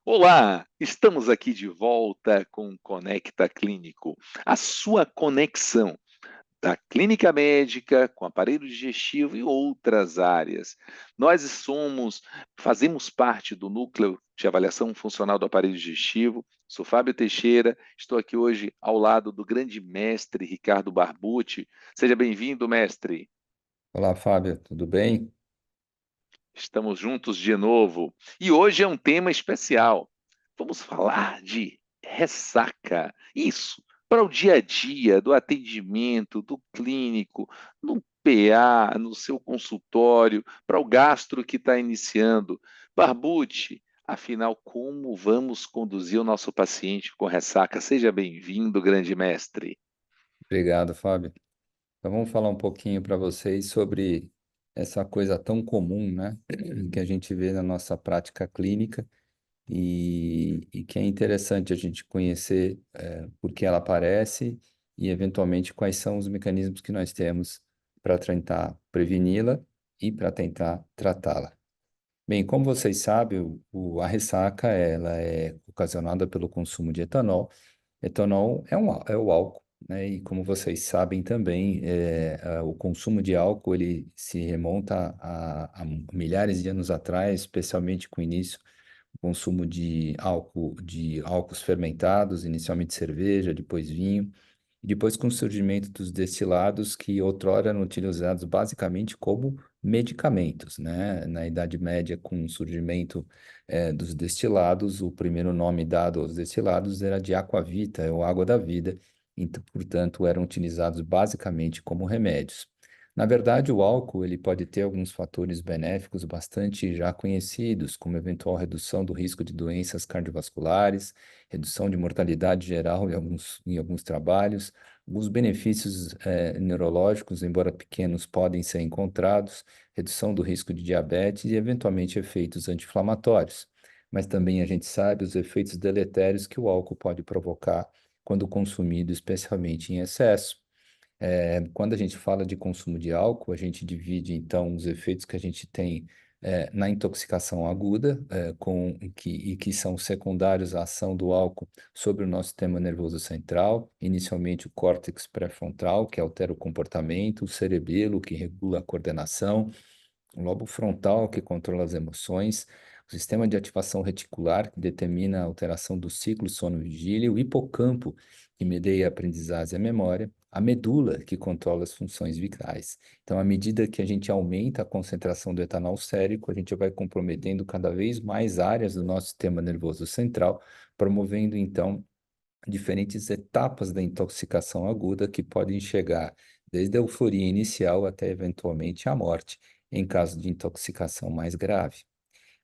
Olá, estamos aqui de volta com o Conecta Clínico, a sua conexão da clínica médica com aparelho digestivo e outras áreas. Nós fazemos parte do núcleo de avaliação funcional do aparelho digestivo. Sou Fábio Teixeira, estou aqui hoje ao lado do grande mestre Ricardo Barbucci. Seja bem-vindo, mestre. Olá, Fábio, tudo bem? Estamos juntos de novo. E hoje é um tema especial. Vamos falar de ressaca. Isso, para o dia a dia do atendimento, do clínico, no PA, no seu consultório, para o gastro que está iniciando. Barbucci, afinal, como vamos conduzir o nosso paciente com ressaca? Seja bem-vindo, grande mestre. Obrigado, Fábio. Então vamos falar um pouquinho para vocês sobre essa coisa tão comum, né, que a gente vê na nossa prática clínica e que é interessante a gente conhecer por que ela aparece e, eventualmente, quais são os mecanismos que nós temos para tentar preveni-la e para tentar tratá-la. Bem, como vocês sabem, a ressaca ela é ocasionada pelo consumo de etanol. Etanol é o álcool, né? E como vocês sabem também, o consumo de álcool ele se remonta a milhares de anos atrás, especialmente com o início do consumo de álcools fermentados, inicialmente cerveja, depois vinho. E depois com o surgimento dos destilados, que outrora eram utilizados basicamente como medicamentos, né? Na Idade Média, com o surgimento dos destilados, o primeiro nome dado aos destilados era de aquavita, ou água da vida, então, portanto, eram utilizados basicamente como remédios. Na verdade, o álcool ele pode ter alguns fatores benéficos bastante já conhecidos, como eventual redução do risco de doenças cardiovasculares, redução de mortalidade geral em alguns trabalhos. Alguns benefícios neurológicos, embora pequenos, podem ser encontrados, redução do risco de diabetes e, eventualmente, efeitos anti-inflamatórios. Mas também a gente sabe os efeitos deletérios que o álcool pode provocar quando consumido, especialmente em excesso. Quando a gente fala de consumo de álcool, a gente divide então os efeitos que a gente tem na intoxicação aguda, e que são secundários à ação do álcool sobre o nosso sistema nervoso central, inicialmente o córtex pré-frontal, que altera o comportamento, o cerebelo, que regula a coordenação, o lobo frontal, que controla as emoções, o sistema de ativação reticular, que determina a alteração do ciclo sono-vigília, o hipocampo, que medeia a aprendizagem e a memória, a medula, que controla as funções vitais. Então, à medida que a gente aumenta a concentração do etanol sérico, a gente vai comprometendo cada vez mais áreas do nosso sistema nervoso central, promovendo, então, diferentes etapas da intoxicação aguda que podem chegar desde a euforia inicial até eventualmente a morte, em caso de intoxicação mais grave.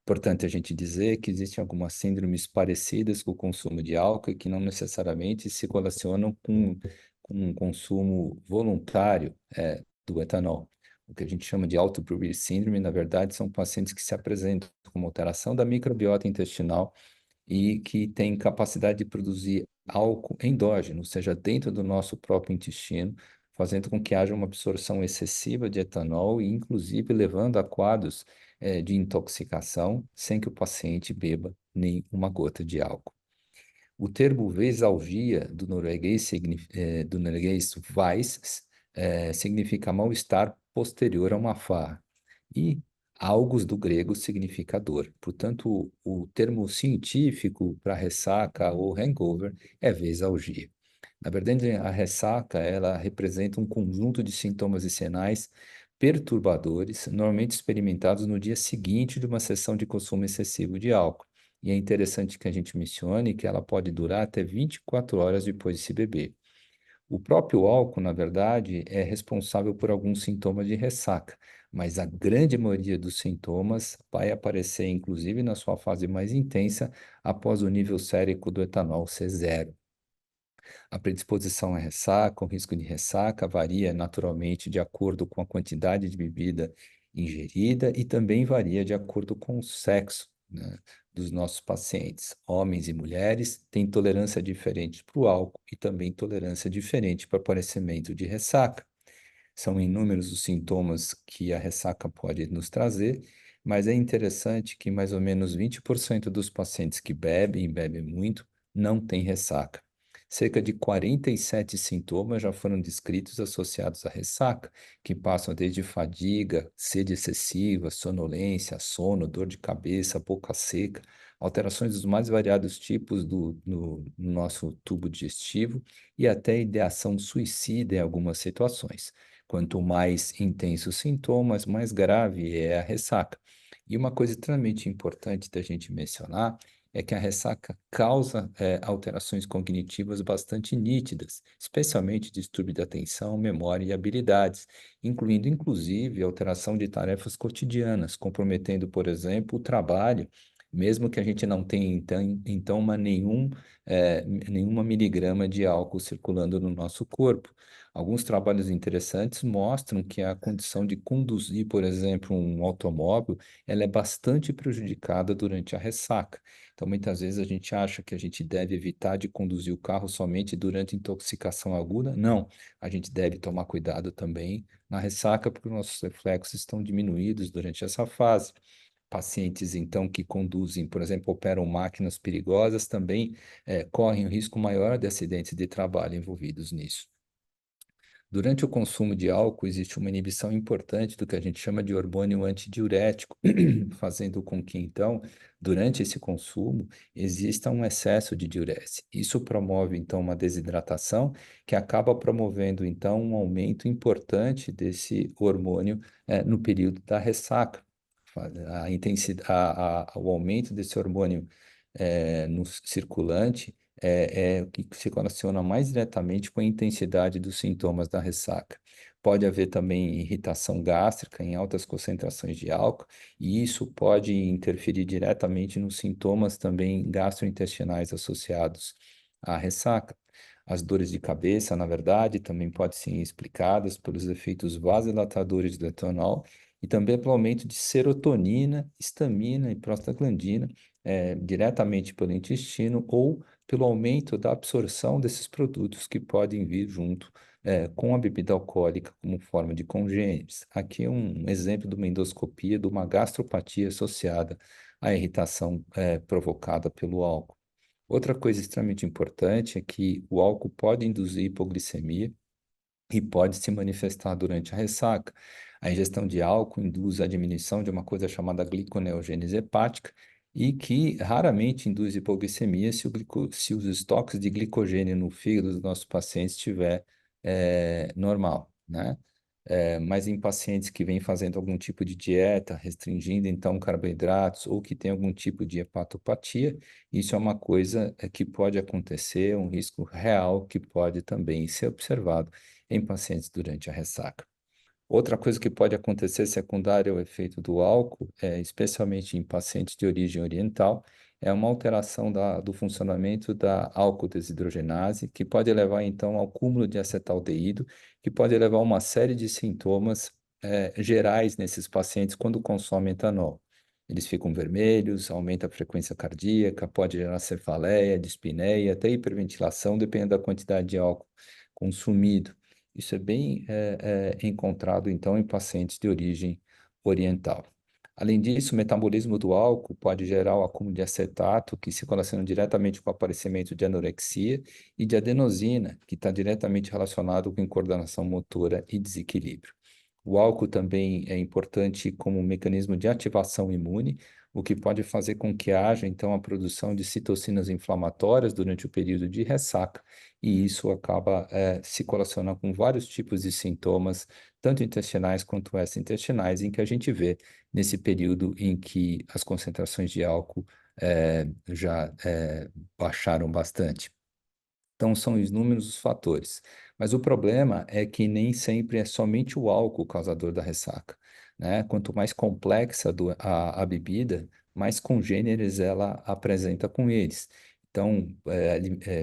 Importante a gente dizer que existem algumas síndromes parecidas com o consumo de álcool e que não necessariamente se relacionam com um consumo voluntário do etanol. O que a gente chama de auto brewery syndrome, na verdade, são pacientes que se apresentam com alteração da microbiota intestinal e que tem capacidade de produzir álcool endógeno, ou seja, dentro do nosso próprio intestino, fazendo com que haja uma absorção excessiva de etanol e, inclusive, levando a quadros de intoxicação sem que o paciente beba nem uma gota de álcool. O termo vesalgia, do norueguês Weis, significa mal-estar posterior a uma farra. E algos do grego significa dor. Portanto, o termo científico para ressaca ou hangover é vesalgia. Na verdade, a ressaca, ela representa um conjunto de sintomas e sinais perturbadores, normalmente experimentados no dia seguinte de uma sessão de consumo excessivo de álcool. E é interessante que a gente mencione que ela pode durar até 24 horas depois de se beber. O próprio álcool, na verdade, é responsável por alguns sintomas de ressaca, mas a grande maioria dos sintomas vai aparecer, inclusive na sua fase mais intensa, após o nível sérico do etanol ser zero. A predisposição à ressaca, o risco de ressaca varia naturalmente de acordo com a quantidade de bebida ingerida e também varia de acordo com o sexo, né, dos nossos pacientes. Homens e mulheres têm tolerância diferente para o álcool e também tolerância diferente para o aparecimento de ressaca. São inúmeros os sintomas que a ressaca pode nos trazer, mas é interessante que mais ou menos 20% dos pacientes que bebem, e bebem muito, não têm ressaca. Cerca de 47 sintomas já foram descritos associados à ressaca, que passam desde fadiga, sede excessiva, sonolência, sono, dor de cabeça, boca seca, alterações dos mais variados tipos no nosso tubo digestivo e até ideação suicida em algumas situações. Quanto mais intensos os sintomas, mais grave é a ressaca. E uma coisa extremamente importante da gente mencionar é que a ressaca causa alterações cognitivas bastante nítidas, especialmente distúrbio da atenção, memória e habilidades, incluindo inclusive alteração de tarefas cotidianas, comprometendo, por exemplo, o trabalho, mesmo que a gente não tenha então nenhuma miligrama de álcool circulando no nosso corpo. Alguns trabalhos interessantes mostram que a condição de conduzir, por exemplo, um automóvel, ela é bastante prejudicada durante a ressaca. Então, muitas vezes a gente acha que a gente deve evitar de conduzir o carro somente durante intoxicação aguda. Não, a gente deve tomar cuidado também na ressaca, porque os nossos reflexos estão diminuídos durante essa fase. Pacientes, então, que conduzem, por exemplo, operam máquinas perigosas, também correm um risco maior de acidentes de trabalho envolvidos nisso. Durante o consumo de álcool, existe uma inibição importante do que a gente chama de hormônio antidiurético, fazendo com que, então, durante esse consumo, exista um excesso de diurese. Isso promove, então, uma desidratação que acaba promovendo, então, um aumento importante desse hormônio, no período da ressaca. A intensidade, o aumento desse hormônio, no circulante é o que se relaciona mais diretamente com a intensidade dos sintomas da ressaca. Pode haver também irritação gástrica em altas concentrações de álcool, e isso pode interferir diretamente nos sintomas também gastrointestinais associados à ressaca. As dores de cabeça, na verdade, também podem ser explicadas pelos efeitos vasodilatadores do etanol e também pelo aumento de serotonina, histamina e prostaglandina, diretamente pelo intestino ou pelo aumento da absorção desses produtos que podem vir junto com a bebida alcoólica como forma de congêneres. Aqui é um exemplo de uma endoscopia de uma gastropatia associada à irritação provocada pelo álcool. Outra coisa extremamente importante é que o álcool pode induzir hipoglicemia e pode se manifestar durante a ressaca. A ingestão de álcool induz a diminuição de uma coisa chamada gliconeogênese hepática e que raramente induz hipoglicemia se os estoques de glicogênio no fígado dos nossos pacientes estiver normal, né? Mas em pacientes que vêm fazendo algum tipo de dieta, restringindo então carboidratos ou que tem algum tipo de hepatopatia, isso é uma coisa que pode acontecer, um risco real que pode também ser observado em pacientes durante a ressaca. Outra coisa que pode acontecer secundária ao efeito do álcool, especialmente em pacientes de origem oriental, é uma alteração do funcionamento da álcool desidrogenase, que pode levar então ao cúmulo de acetaldeído, que pode levar a uma série de sintomas gerais nesses pacientes quando consomem etanol. Eles ficam vermelhos, aumenta a frequência cardíaca, pode gerar cefaleia, dispneia, até hiperventilação, dependendo da quantidade de álcool consumido. Isso é bem encontrado, então, em pacientes de origem oriental. Além disso, o metabolismo do álcool pode gerar o acúmulo de acetato, que se relaciona diretamente com o aparecimento de anorexia, e de adenosina, que está diretamente relacionado com coordenação motora e desequilíbrio. O álcool também é importante como um mecanismo de ativação imune, o que pode fazer com que haja, então, a produção de citocinas inflamatórias durante o período de ressaca, e isso acaba se correlacionando com vários tipos de sintomas, tanto intestinais quanto extraintestinais, em que a gente vê nesse período em que as concentrações de álcool já baixaram bastante. Então, são inúmeros os fatores. Mas o problema é que nem sempre é somente o álcool causador da ressaca, né? Quanto mais complexa a bebida, mais congêneres ela apresenta com eles. Então,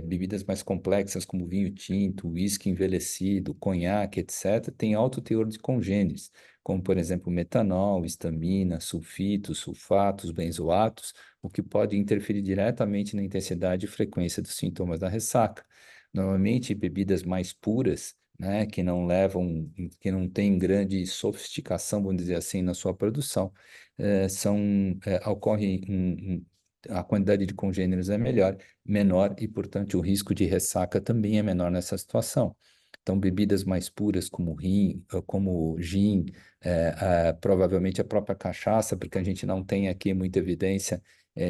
bebidas mais complexas como vinho tinto, uísque envelhecido, conhaque, etc., têm alto teor de congêneres, como, por exemplo, metanol, histamina, sulfitos, sulfatos, benzoatos, o que pode interferir diretamente na intensidade e frequência dos sintomas da ressaca. Normalmente, bebidas mais puras né, que não levam, que não têm grande sofisticação, vamos dizer assim, na sua produção, ocorre a quantidade de congêneros é menor e, portanto, o risco de ressaca também é menor nessa situação. Então, bebidas mais puras como gin, provavelmente a própria cachaça, porque a gente não tem aqui muita evidência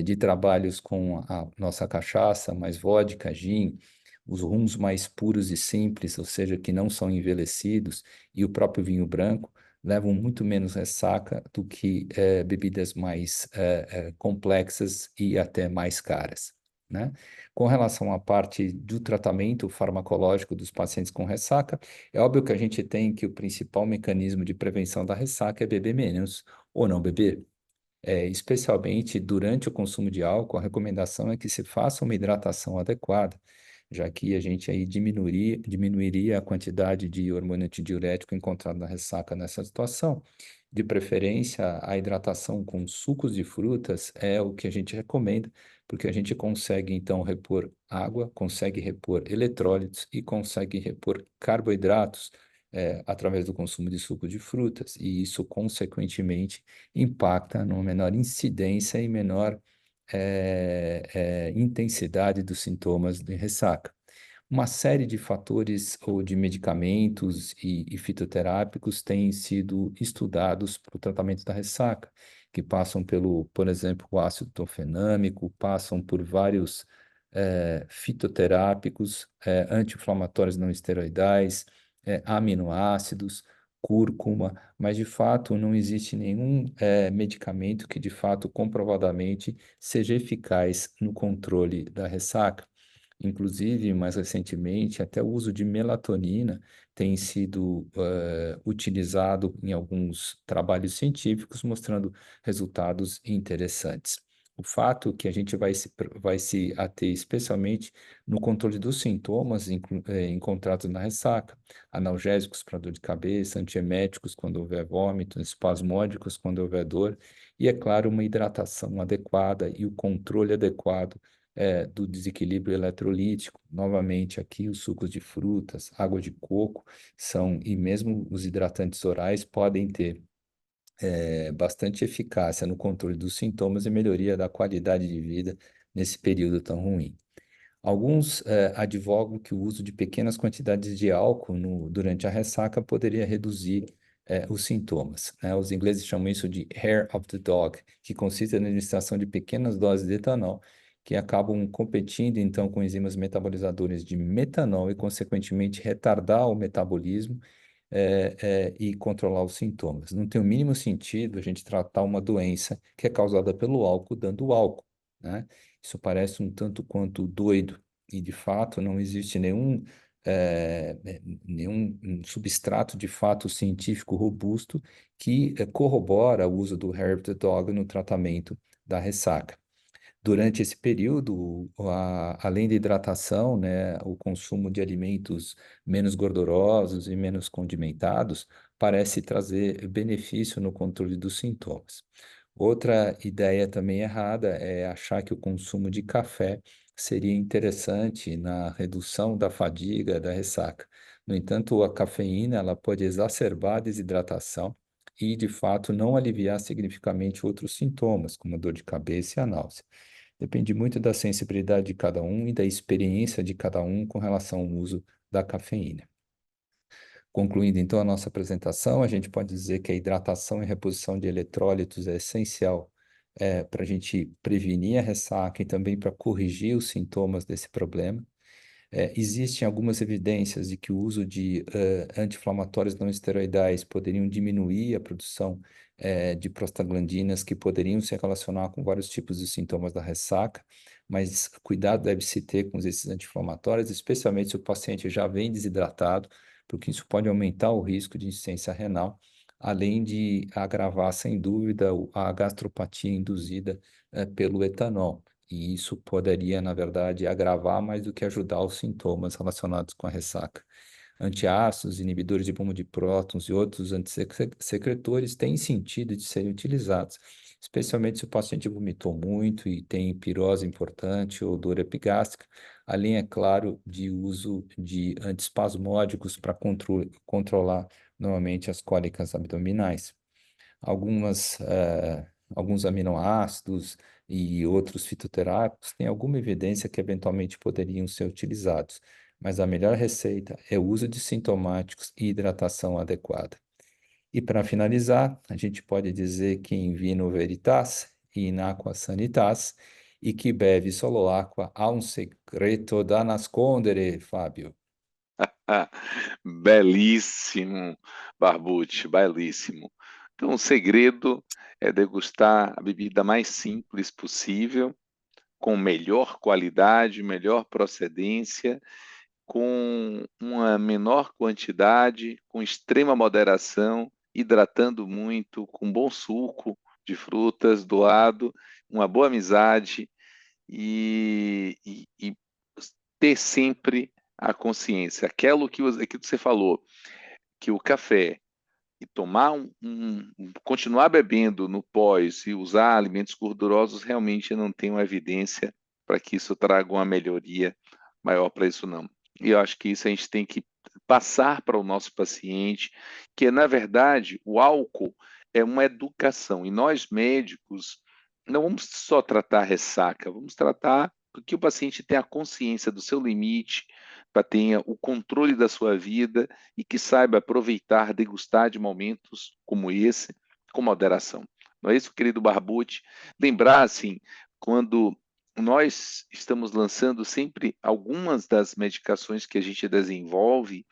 de trabalhos com a nossa cachaça, mas vodka, gin, os rums mais puros e simples, ou seja, que não são envelhecidos, e o próprio vinho branco, levam muito menos ressaca do que bebidas mais complexas e até mais caras, né? Com relação à parte do tratamento farmacológico dos pacientes com ressaca, é óbvio que a gente tem que o principal mecanismo de prevenção da ressaca é beber menos ou não beber. Especialmente durante o consumo de álcool, a recomendação é que se faça uma hidratação adequada, já que a gente aí diminuiria a quantidade de hormônio antidiurético encontrado na ressaca nessa situação. De preferência, a hidratação com sucos de frutas é o que a gente recomenda, porque a gente consegue então repor água, consegue repor eletrólitos e consegue repor carboidratos, através do consumo de suco de frutas, e isso, consequentemente, impacta numa menor incidência e menor intensidade dos sintomas de ressaca. Uma série de fatores ou de medicamentos e fitoterápicos têm sido estudados para o tratamento da ressaca, que passam por exemplo, o ácido dofenâmico, passam por vários fitoterápicos, anti-inflamatórios não esteroidais, aminoácidos, cúrcuma, mas de fato não existe nenhum medicamento que de fato comprovadamente seja eficaz no controle da ressaca. Inclusive, mais recentemente, até o uso de melatonina tem sido utilizado em alguns trabalhos científicos, mostrando resultados interessantes. O fato que a gente vai se ater especialmente no controle dos sintomas encontrados na ressaca, analgésicos para dor de cabeça, antieméticos quando houver vômito, espasmódicos quando houver dor, e, é claro, uma hidratação adequada e o controle adequado do desequilíbrio eletrolítico. Novamente, aqui os sucos de frutas, água de coco e mesmo os hidratantes orais podem ter bastante eficácia no controle dos sintomas e melhoria da qualidade de vida nesse período tão ruim. Alguns advogam que o uso de pequenas quantidades de álcool durante a ressaca poderia reduzir os sintomas, né? Os ingleses chamam isso de hair of the dog, que consiste na administração de pequenas doses de etanol, que acabam competindo então com enzimas metabolizadoras de metanol e, consequentemente, retardar o metabolismo e controlar os sintomas. Não tem o mínimo sentido a gente tratar uma doença que é causada pelo álcool dando álcool, né? Isso parece um tanto quanto doido e, de fato, não existe nenhum substrato de fato científico robusto que corrobora o uso do hair of the dog no tratamento da ressaca. Durante esse período, além da hidratação, né, o consumo de alimentos menos gordurosos e menos condimentados parece trazer benefício no controle dos sintomas. Outra ideia também errada é achar que o consumo de café seria interessante na redução da fadiga, da ressaca. No entanto, a cafeína ela pode exacerbar a desidratação e, de fato, não aliviar significativamente outros sintomas, como a dor de cabeça e a náusea. Depende muito da sensibilidade de cada um e da experiência de cada um com relação ao uso da cafeína. Concluindo então a nossa apresentação, a gente pode dizer que a hidratação e reposição de eletrólitos é essencial para a gente prevenir a ressaca e também para corrigir os sintomas desse problema. Existem algumas evidências de que o uso de anti-inflamatórios não esteroidais poderiam diminuir a produção de prostaglandinas, que poderiam se relacionar com vários tipos de sintomas da ressaca, mas cuidado deve-se ter com esses anti-inflamatórios, especialmente se o paciente já vem desidratado, porque isso pode aumentar o risco de insuficiência renal, além de agravar, sem dúvida, a gastropatia induzida pelo etanol. E isso poderia, na verdade, agravar mais do que ajudar os sintomas relacionados com a ressaca. Antiácidos, inibidores de bomba de prótons e outros antissecretores têm sentido de serem utilizados, especialmente se o paciente vomitou muito e tem pirose importante ou dor epigástrica, além, é claro, de uso de antiespasmódicos para controlar normalmente as cólicas abdominais. Alguns aminoácidos e outros fitoterápicos têm alguma evidência que eventualmente poderiam ser utilizados, mas a melhor receita é o uso de sintomáticos e hidratação adequada. E para finalizar, a gente pode dizer que in vino veritas e in aqua sanitas e que beve solo acqua ha un segreto da nascondere, Fábio. Ah, belíssimo, Barbucci, belíssimo. Então, o segredo é degustar a bebida mais simples possível, com melhor qualidade, melhor procedência, com uma menor quantidade, com extrema moderação, hidratando muito, com bom suco de frutas do lado, uma boa amizade e ter sempre a consciência. Aquilo que você falou, que o café e tomar continuar bebendo no pós e usar alimentos gordurosos realmente não tem uma evidência para que isso traga uma melhoria maior para isso não. E eu acho que isso a gente tem que passar para o nosso paciente, que na verdade o álcool é uma educação e nós médicos não vamos só tratar a ressaca, vamos tratar que o paciente tenha consciência do seu limite, para tenha o controle da sua vida e que saiba aproveitar, degustar de momentos como esse com moderação. Não é isso, querido Barbucci? Lembrar, assim, quando nós estamos lançando sempre algumas das medicações que a gente desenvolve,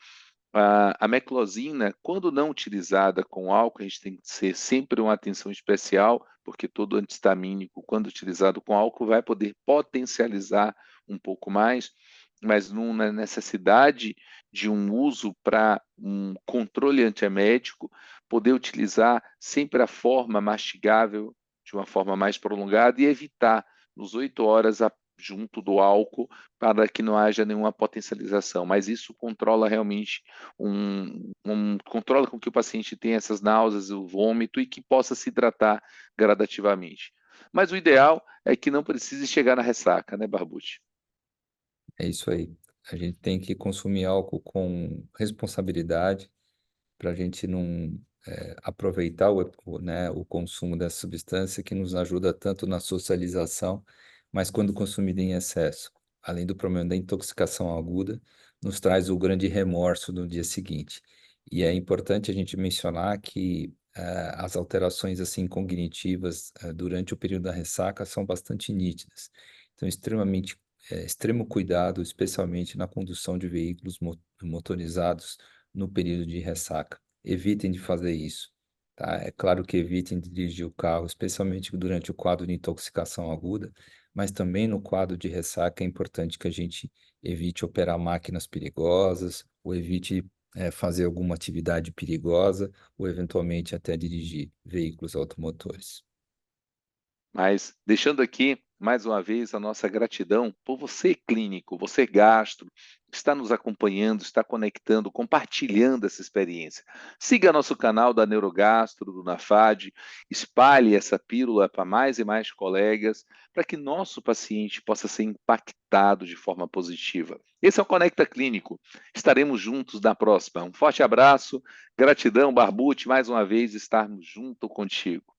a meclozina, quando não utilizada com álcool, a gente tem que ser sempre uma atenção especial, porque todo antihistamínico, quando utilizado com álcool, vai poder potencializar um pouco mais, mas na necessidade de um uso para um controle antiemético, poder utilizar sempre a forma mastigável, de uma forma mais prolongada, e evitar, nos 8 horas, junto do álcool, para que não haja nenhuma potencialização. Mas isso controla realmente controla com que o paciente tenha essas náuseas, o vômito e que possa se hidratar gradativamente. Mas o ideal é que não precise chegar na ressaca, né, Barbucci? É isso aí. A gente tem que consumir álcool com responsabilidade para a gente não aproveitar né, o consumo dessa substância que nos ajuda tanto na socialização, mas quando consumida em excesso, além do problema da intoxicação aguda, nos traz o grande remorso no dia seguinte. E é importante a gente mencionar que as alterações assim cognitivas durante o período da ressaca são bastante nítidas. Então, extremo cuidado, especialmente na condução de veículos motorizados no período de ressaca. Evitem de fazer isso, tá? É claro que evitem de dirigir o carro, especialmente durante o quadro de intoxicação aguda, mas também no quadro de ressaca é importante que a gente evite operar máquinas perigosas, ou evite fazer alguma atividade perigosa, ou eventualmente até dirigir veículos automotores. Mas deixando aqui, mais uma vez, a nossa gratidão por você, clínico, você, gastro, que está nos acompanhando, está conectando, compartilhando essa experiência. Siga nosso canal da Neurogastro, do NAFAD, espalhe essa pílula para mais e mais colegas, para que nosso paciente possa ser impactado de forma positiva. Esse é o Conecta Clínico. Estaremos juntos na próxima. Um forte abraço, gratidão, Barbucci, mais uma vez estarmos junto contigo.